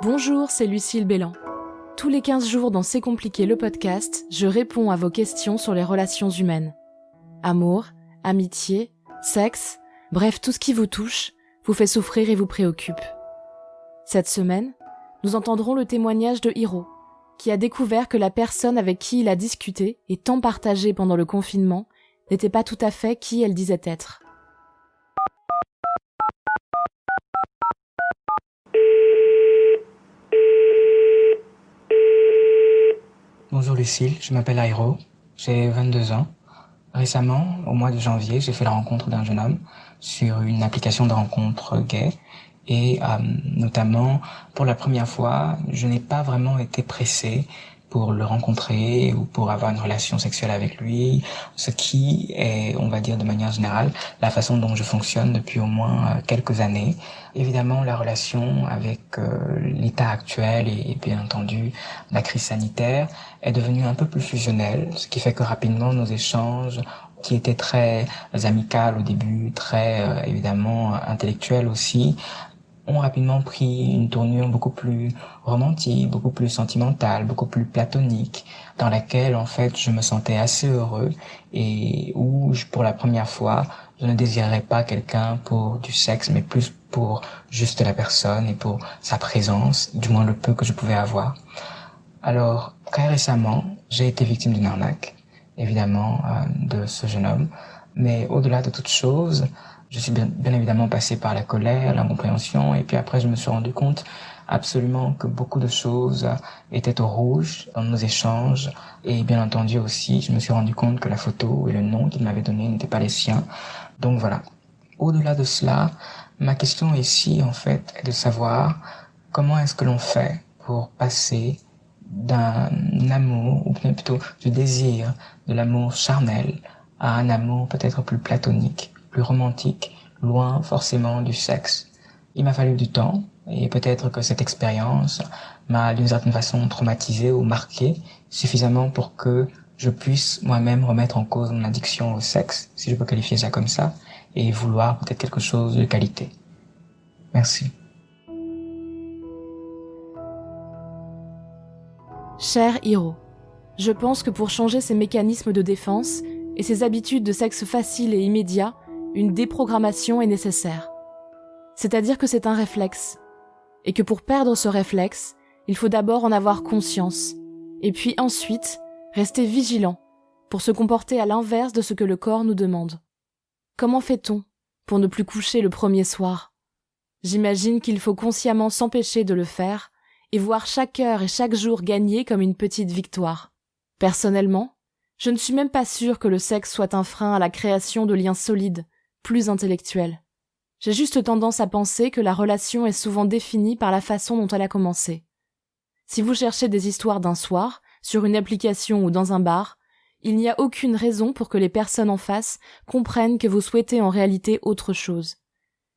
Bonjour, c'est Lucille Bélan. Tous les 15 jours dans C'est compliqué le podcast, je réponds à vos questions sur les relations humaines. Amour, amitié, sexe, bref, tout ce qui vous touche, vous fait souffrir et vous préoccupe. Cette semaine, nous entendrons le témoignage de Hiro, qui a découvert que la personne avec qui il a discuté et tant partagé pendant le confinement n'était pas tout à fait qui elle disait être. Bonjour Lucille, je m'appelle Hiro, j'ai 22 ans. Récemment, au mois de janvier, j'ai fait la rencontre d'un jeune homme sur une application de rencontre gay et notamment pour la première fois, je n'ai pas vraiment été pressé pour le rencontrer ou pour avoir une relation sexuelle avec lui, ce qui est, on va dire de manière générale, la façon dont je fonctionne depuis au moins quelques années. Évidemment, la relation avec l'état actuel et bien entendu la crise sanitaire est devenue un peu plus fusionnelle, ce qui fait que rapidement nos échanges qui étaient très amicales au début, très évidemment intellectuels aussi, ont rapidement pris une tournure beaucoup plus romantique, beaucoup plus sentimentale, beaucoup plus platonique, dans laquelle en fait je me sentais assez heureux et où pour la première fois je ne désirais pas quelqu'un pour du sexe, mais plus pour juste la personne et pour sa présence, du moins le peu que je pouvais avoir. Alors, très récemment, j'ai été victime d'une arnaque, évidemment, de ce jeune homme, mais au-delà de toute chose, je suis bien évidemment passé par la colère, l'incompréhension, et puis après je me suis rendu compte absolument que beaucoup de choses étaient au rouge dans nos échanges, et bien entendu aussi, je me suis rendu compte que la photo et le nom qu'il m'avait donné n'étaient pas les siens. Donc voilà. Au-delà de cela, ma question ici, en fait, est de savoir comment est-ce que l'on fait pour passer d'un amour, ou bien plutôt du désir de l'amour charnel à un amour peut-être plus platonique, plus romantique, loin forcément du sexe. Il m'a fallu du temps, et peut-être que cette expérience m'a d'une certaine façon traumatisé ou marqué suffisamment pour que je puisse moi-même remettre en cause mon addiction au sexe, si je peux qualifier ça comme ça, et vouloir peut-être quelque chose de qualité. Merci. Cher Hiro, je pense que pour changer ses mécanismes de défense et ses habitudes de sexe facile et immédiat, une déprogrammation est nécessaire. C'est-à-dire que c'est un réflexe, et que pour perdre ce réflexe, il faut d'abord en avoir conscience, et puis ensuite, rester vigilant pour se comporter à l'inverse de ce que le corps nous demande. Comment fait-on pour ne plus coucher le premier soir ? J'imagine qu'il faut consciemment s'empêcher de le faire et voir chaque heure et chaque jour gagner comme une petite victoire. Personnellement, je ne suis même pas sûre que le sexe soit un frein à la création de liens solides, plus intellectuels. J'ai juste tendance à penser que la relation est souvent définie par la façon dont elle a commencé. Si vous cherchez des histoires d'un soir, sur une application ou dans un bar, il n'y a aucune raison pour que les personnes en face comprennent que vous souhaitez en réalité autre chose.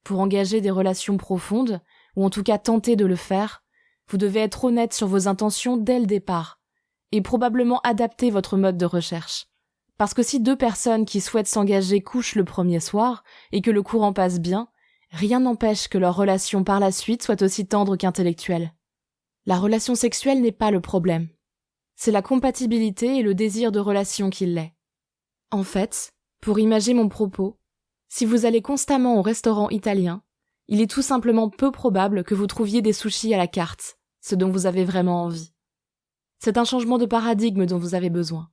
Pour engager des relations profondes, ou en tout cas tenter de le faire, vous devez être honnête sur vos intentions dès le départ, et probablement adapter votre mode de recherche. Parce que si deux personnes qui souhaitent s'engager couchent le premier soir, et que le courant passe bien, rien n'empêche que leur relation par la suite soit aussi tendre qu'intellectuelle. La relation sexuelle n'est pas le problème. C'est la compatibilité et le désir de relation qui l'est. En fait, pour imager mon propos, si vous allez constamment au restaurant italien, il est tout simplement peu probable que vous trouviez des sushis à la carte, ce dont vous avez vraiment envie. C'est un changement de paradigme dont vous avez besoin.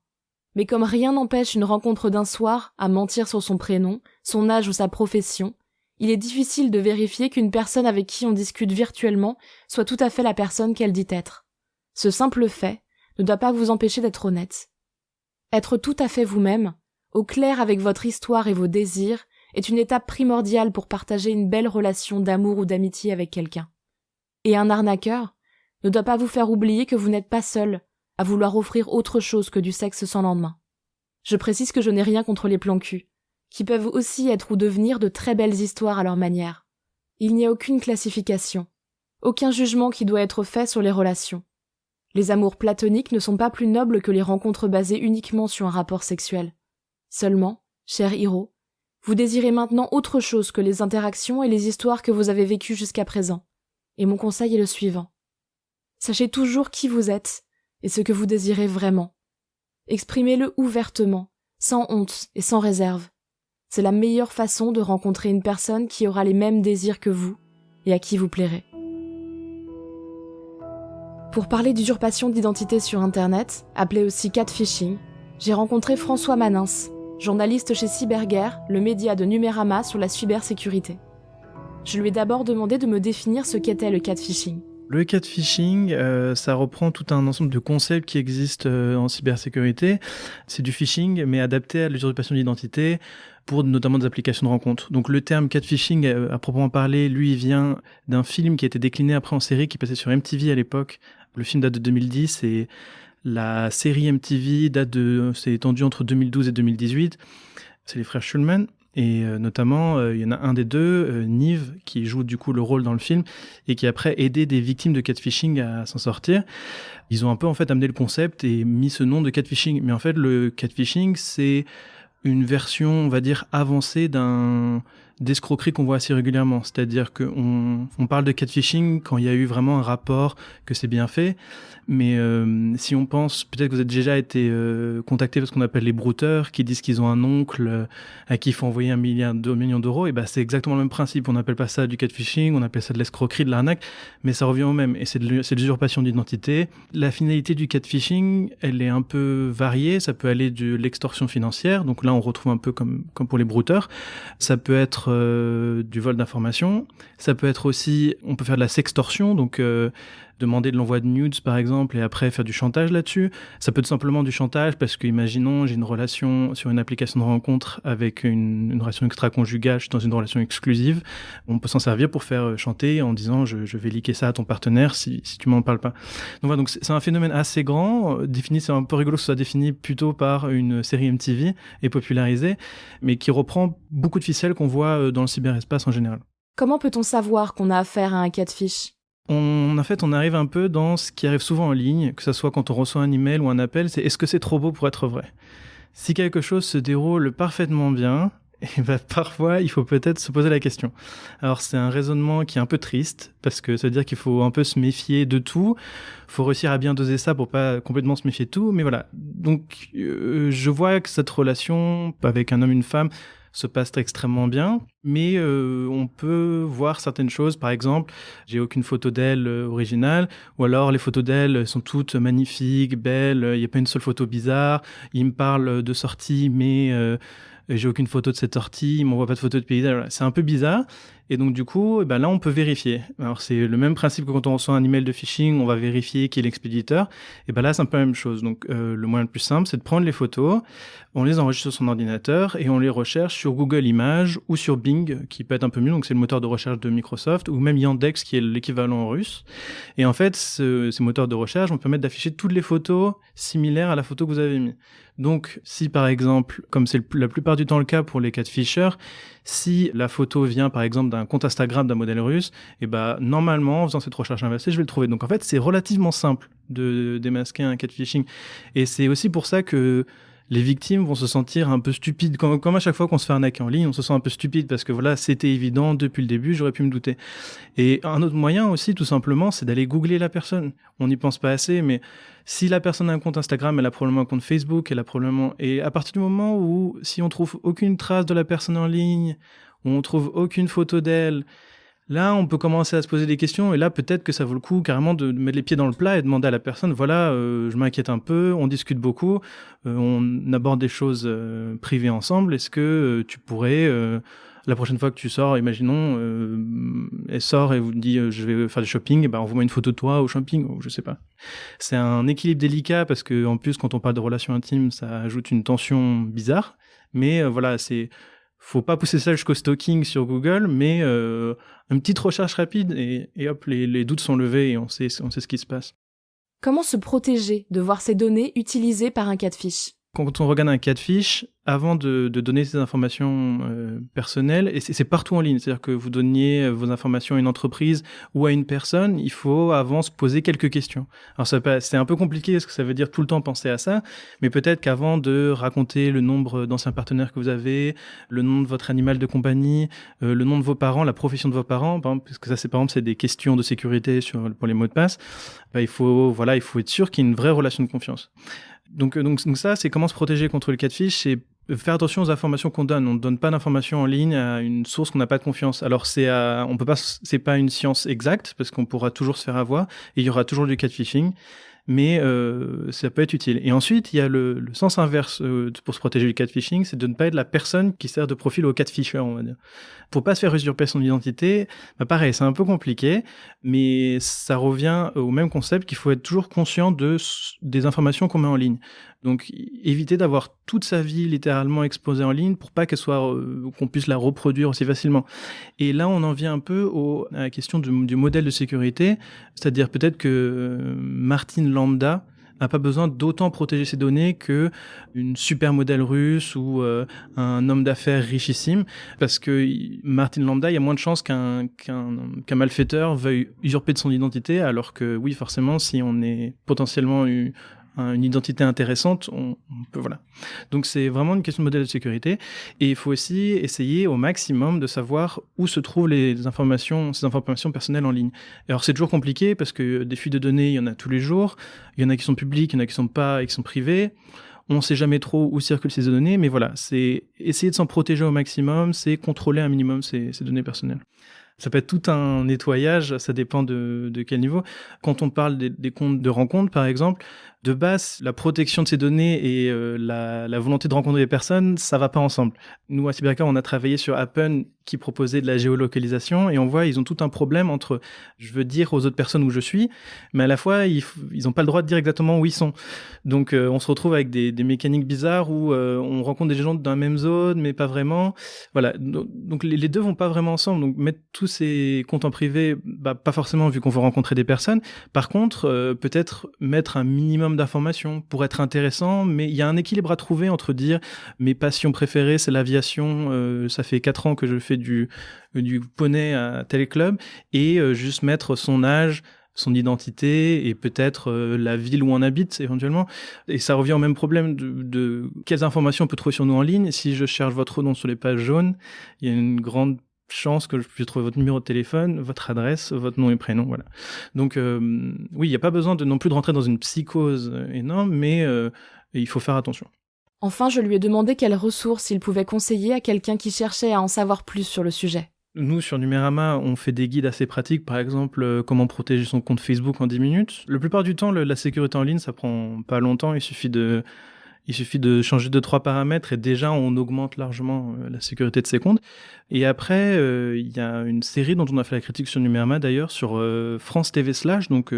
Mais comme rien n'empêche une rencontre d'un soir à mentir sur son prénom, son âge ou sa profession, il est difficile de vérifier qu'une personne avec qui on discute virtuellement soit tout à fait la personne qu'elle dit être. Ce simple fait ne doit pas vous empêcher d'être honnête. Être tout à fait vous-même, au clair avec votre histoire et vos désirs, est une étape primordiale pour partager une belle relation d'amour ou d'amitié avec quelqu'un. Et un arnaqueur ne doit pas vous faire oublier que vous n'êtes pas seul à vouloir offrir autre chose que du sexe sans lendemain. Je précise que je n'ai rien contre les plans cul, qui peuvent aussi être ou devenir de très belles histoires à leur manière. Il n'y a aucune classification, aucun jugement qui doit être fait sur les relations. Les amours platoniques ne sont pas plus nobles que les rencontres basées uniquement sur un rapport sexuel. Seulement, cher Hiro, vous désirez maintenant autre chose que les interactions et les histoires que vous avez vécues jusqu'à présent. Et mon conseil est le suivant. Sachez toujours qui vous êtes et ce que vous désirez vraiment. Exprimez-le ouvertement, sans honte et sans réserve. C'est la meilleure façon de rencontrer une personne qui aura les mêmes désirs que vous et à qui vous plairez. Pour parler d'usurpation d'identité sur Internet, appelée aussi catfishing, j'ai rencontré François Manins, journaliste chez Cyberguerre, le média de Numérama sur la cybersécurité. Je lui ai d'abord demandé de me définir ce qu'était le catfishing. Le catfishing, ça reprend tout un ensemble de concepts qui existent en cybersécurité. C'est du phishing, mais adapté à l'usurpation d'identité pour notamment des applications de rencontres. Donc le terme catfishing, à proprement parler, lui, il vient d'un film qui a été décliné après en série, qui passait sur MTV à l'époque. Le film date de 2010 et la série MTV s'est étendue entre 2012 et 2018. C'est les frères Schulman. Et notamment, il y en a un des deux, Nive, qui joue du coup le rôle dans le film et qui après aidé des victimes de catfishing à s'en sortir. Ils ont un peu en fait amené le concept et mis ce nom de catfishing. Mais en fait, le catfishing, c'est une version, on va dire, avancée d'escroquerie qu'on voit assez régulièrement. C'est-à-dire qu'on parle de catfishing quand il y a eu vraiment un rapport, que c'est bien fait. Mais si on pense, peut-être que vous avez déjà été contacté par ce qu'on appelle les brouteurs, qui disent qu'ils ont un oncle à qui il faut envoyer 1 million d'euros, et ben c'est exactement le même principe. On n'appelle pas ça du catfishing, on appelle ça de l'escroquerie, de l'arnaque, mais ça revient au même. Et c'est de l'usurpation d'identité. La finalité du catfishing, elle est un peu variée. Ça peut aller de l'extorsion financière, donc là on retrouve un peu comme pour les brouteurs. Ça peut être du vol d'informations. Ça peut être aussi, on peut faire de la sextorsion, donc demander de l'envoi de nudes par exemple et après faire du chantage là-dessus. Ça peut être simplement du chantage parce que, imaginons, j'ai une relation sur une application de rencontre avec une relation extra-conjugale, je suis dans une relation exclusive. On peut s'en servir pour faire chanter en disant je vais liquer ça à ton partenaire si tu m'en parles pas. Donc voilà, donc c'est un phénomène assez grand, défini, c'est un peu rigolo que ce soit défini plutôt par une série MTV et popularisé, mais qui reprend beaucoup de ficelles qu'on voit dans le cyberespace en général. Comment peut-on savoir qu'on a affaire à un catfish ? On arrive un peu dans ce qui arrive souvent en ligne, que ce soit quand on reçoit un email ou un appel, c'est est-ce que c'est trop beau pour être vrai ? Si quelque chose se déroule parfaitement bien, et ben parfois il faut peut-être se poser la question. Alors c'est un raisonnement qui est un peu triste, parce que ça veut dire qu'il faut un peu se méfier de tout, il faut réussir à bien doser ça pour pas complètement se méfier de tout, mais voilà. Donc je vois que cette relation avec un homme et une femme se passe extrêmement bien, mais on peut voir certaines choses. Par exemple, j'ai aucune photo d'elle originale, ou alors les photos d'elle sont toutes magnifiques, belles, il n'y a pas une seule photo bizarre, il me parle de sortie, mais j'ai aucune photo de cette sortie, il m'envoie pas de photo de paysage, voilà. C'est un peu bizarre, et donc du coup, là on peut vérifier. Alors c'est le même principe que quand on reçoit un email de phishing, on va vérifier qui est l'expéditeur, et là c'est un peu la même chose. Donc le moyen le plus simple, c'est de prendre les photos, on les enregistre sur son ordinateur, et on les recherche sur Google Images, ou sur Bing, qui peut être un peu mieux, donc c'est le moteur de recherche de Microsoft, ou même Yandex, qui est l'équivalent russe. Et en fait, ces moteurs de recherche vont permettre d'afficher toutes les photos similaires à la photo que vous avez mise. Donc, si par exemple, comme c'est la plupart du temps le cas pour les catfishers, si la photo vient par exemple d'un compte Instagram d'un modèle russe, normalement, en faisant cette recherche inversée, je vais le trouver. Donc en fait, c'est relativement simple de démasquer un catfishing. Et c'est aussi pour ça que les victimes vont se sentir un peu stupides. Comme à chaque fois qu'on se fait arnaquer en ligne, on se sent un peu stupide parce que voilà, c'était évident depuis le début, j'aurais pu me douter. Et un autre moyen aussi, tout simplement, c'est d'aller googler la personne. On n'y pense pas assez, mais si la personne a un compte Instagram, elle a probablement un compte Facebook, et à partir du moment où, si on trouve aucune trace de la personne en ligne, où on trouve aucune photo d'elle, là, on peut commencer à se poser des questions, et là, peut-être que ça vaut le coup carrément de mettre les pieds dans le plat et demander à la personne, voilà, je m'inquiète un peu, on discute beaucoup, on aborde des choses privées ensemble, est-ce que tu pourrais, la prochaine fois que tu sors, imaginons, elle sort et vous dit, je vais faire du shopping, envoie-moi une photo de toi au shopping, ou je sais pas. C'est un équilibre délicat, parce que en plus, quand on parle de relations intimes, ça ajoute une tension bizarre, mais voilà, faut pas pousser ça jusqu'au stalking sur Google, mais une petite recherche rapide et hop, les doutes sont levés et on sait ce qui se passe. Comment se protéger de voir ses données utilisées par un catfish ? Quand on regarde un catfish, avant de donner ces informations personnelles, et c'est partout en ligne, c'est-à-dire que vous donniez vos informations à une entreprise ou à une personne, il faut avant se poser quelques questions. Alors c'est un peu compliqué parce que ça veut dire tout le temps penser à ça, mais peut-être qu'avant de raconter le nombre d'anciens partenaires que vous avez, le nom de votre animal de compagnie, le nom de vos parents, la profession de vos parents, par exemple, parce que ça c'est des questions de sécurité pour les mots de passe, il faut être sûr qu'il y ait une vraie relation de confiance. Donc ça, c'est comment se protéger contre le catfish, c'est faire attention aux informations qu'on donne. On ne donne pas d'informations en ligne à une source qu'on n'a pas de confiance. Alors c'est pas une science exacte parce qu'on pourra toujours se faire avoir et il y aura toujours du catfishing, mais ça peut être utile. Et ensuite, il y a le sens inverse pour se protéger du catfishing, c'est de ne pas être la personne qui sert de profil au catfisher, on va dire. Pour pas se faire usurper son identité, pareil, c'est un peu compliqué, mais ça revient au même concept qu'il faut être toujours conscient des informations qu'on met en ligne. Donc, éviter d'avoir toute sa vie littéralement exposée en ligne pour pas qu'on puisse la reproduire aussi facilement. Et là, on en vient un peu à la question du modèle de sécurité, c'est-à-dire peut-être que Martine Lambda n'a pas besoin d'autant protéger ses données que une supermodèle russe ou un homme d'affaires richissime, parce que Martine Lambda, il y a moins de chances qu'un malfaiteur veuille usurper de son identité, alors que oui, forcément, si on est potentiellement une identité intéressante, on peut, voilà. Donc c'est vraiment une question de modèle de sécurité, et il faut aussi essayer au maximum de savoir où se trouvent ces informations personnelles en ligne. Alors c'est toujours compliqué parce que des fuites de données, il y en a tous les jours, il y en a qui sont publiques, il y en a qui sont pas et qui sont privées. On ne sait jamais trop où circulent ces données, mais voilà, c'est essayer de s'en protéger au maximum, c'est contrôler un minimum ces données personnelles. Ça peut être tout un nettoyage, ça dépend de quel niveau. Quand on parle des comptes de rencontres, par exemple, de base, la protection de ces données et la volonté de rencontrer des personnes, ça va pas ensemble. Nous, à Cyberhacker, on a travaillé sur Appen qui proposait de la géolocalisation et on voit ils ont tout un problème entre je veux dire aux autres personnes où je suis, mais à la fois ils ont pas le droit de dire exactement où ils sont. Donc on se retrouve avec des mécaniques bizarres où on rencontre des gens dans la même zone mais pas vraiment. Voilà, donc les deux vont pas vraiment ensemble. Donc mettre tous ces comptes en privé, pas forcément vu qu'on veut rencontrer des personnes. Par contre, peut-être mettre un minimum d'informations pour être intéressant, mais il y a un équilibre à trouver entre dire mes passions préférées c'est l'aviation, ça fait 4 ans que je fais du poney à tel club, et juste mettre son âge, son identité et peut-être la ville où on habite éventuellement. Et ça revient au même problème de quelles informations on peut trouver sur nous en ligne. Si je cherche votre nom sur les pages jaunes, il y a une grande chance que je puisse trouver votre numéro de téléphone, votre adresse, votre nom et prénom, voilà. Donc oui, il n'y a pas besoin non plus de rentrer dans une psychose énorme, mais il faut faire attention. Enfin, je lui ai demandé quelles ressources il pouvait conseiller à quelqu'un qui cherchait à en savoir plus sur le sujet. Nous, sur Numérama, on fait des guides assez pratiques, par exemple, comment protéger son compte Facebook en 10 minutes. La plupart du temps, la sécurité en ligne, ça prend pas longtemps, il suffit de changer 2-3 paramètres et déjà on augmente largement la sécurité de ses comptes. Et après, il y a une série dont on a fait la critique sur Numérama d'ailleurs, sur France TV /, donc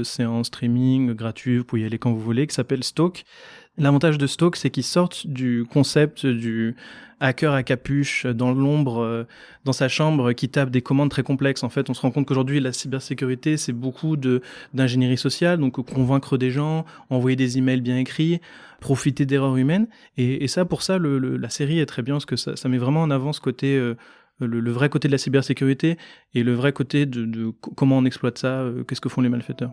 c'est en streaming gratuit, vous pouvez y aller quand vous voulez, qui s'appelle Stalk. L'avantage de Stalk, c'est qu'ils sortent du concept du hacker à capuche dans l'ombre, dans sa chambre, qui tape des commandes très complexes. En fait, on se rend compte qu'aujourd'hui, la cybersécurité, c'est beaucoup d'ingénierie sociale, donc convaincre des gens, envoyer des emails bien écrits, profiter d'erreurs humaines. Et ça, pour ça, la série est très bien, parce que ça met vraiment en avant ce côté, le vrai côté de la cybersécurité et le vrai côté de comment on exploite ça, qu'est-ce que font les malfaiteurs.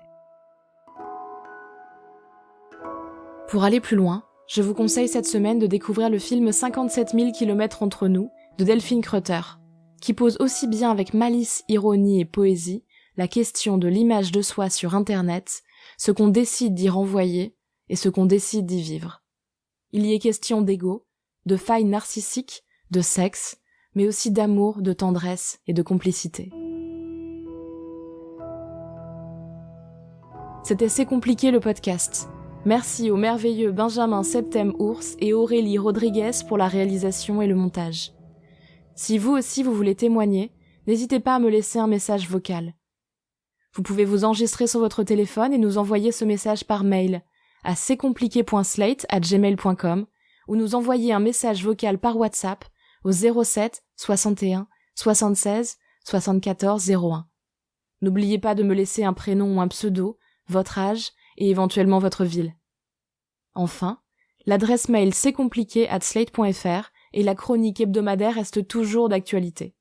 Pour aller plus loin, je vous conseille cette semaine de découvrir le film 57 000 km entre nous de Delphine Kreuter, qui pose aussi bien avec malice, ironie et poésie la question de l'image de soi sur Internet, ce qu'on décide d'y renvoyer et ce qu'on décide d'y vivre. Il y est question d'ego, de failles narcissiques, de sexe, mais aussi d'amour, de tendresse et de complicité. C'était C'est compliqué le podcast. Merci au merveilleux Benjamin Septem-Ours et Aurélie Rodriguez pour la réalisation et le montage. Si vous aussi vous voulez témoigner, n'hésitez pas à me laisser un message vocal. Vous pouvez vous enregistrer sur votre téléphone et nous envoyer ce message par mail à cestcompliqué.slate@gmail.com ou nous envoyer un message vocal par WhatsApp au 07 61 76 74 01. N'oubliez pas de me laisser un prénom ou un pseudo, votre âge et éventuellement votre ville. Enfin, L'adresse mail c'estcompliqué@slate.fr et la chronique hebdomadaire reste toujours d'actualité.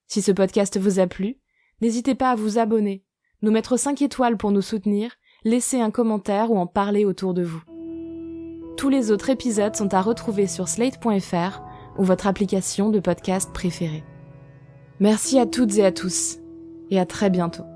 Si ce podcast vous a plu, n'hésitez pas à vous abonner, nous mettre 5 étoiles pour nous soutenir, laisser un commentaire ou en parler autour de vous. Tous les autres épisodes sont à retrouver sur slate.fr ou votre application de podcast préférée. Merci à toutes et à tous, et à très bientôt.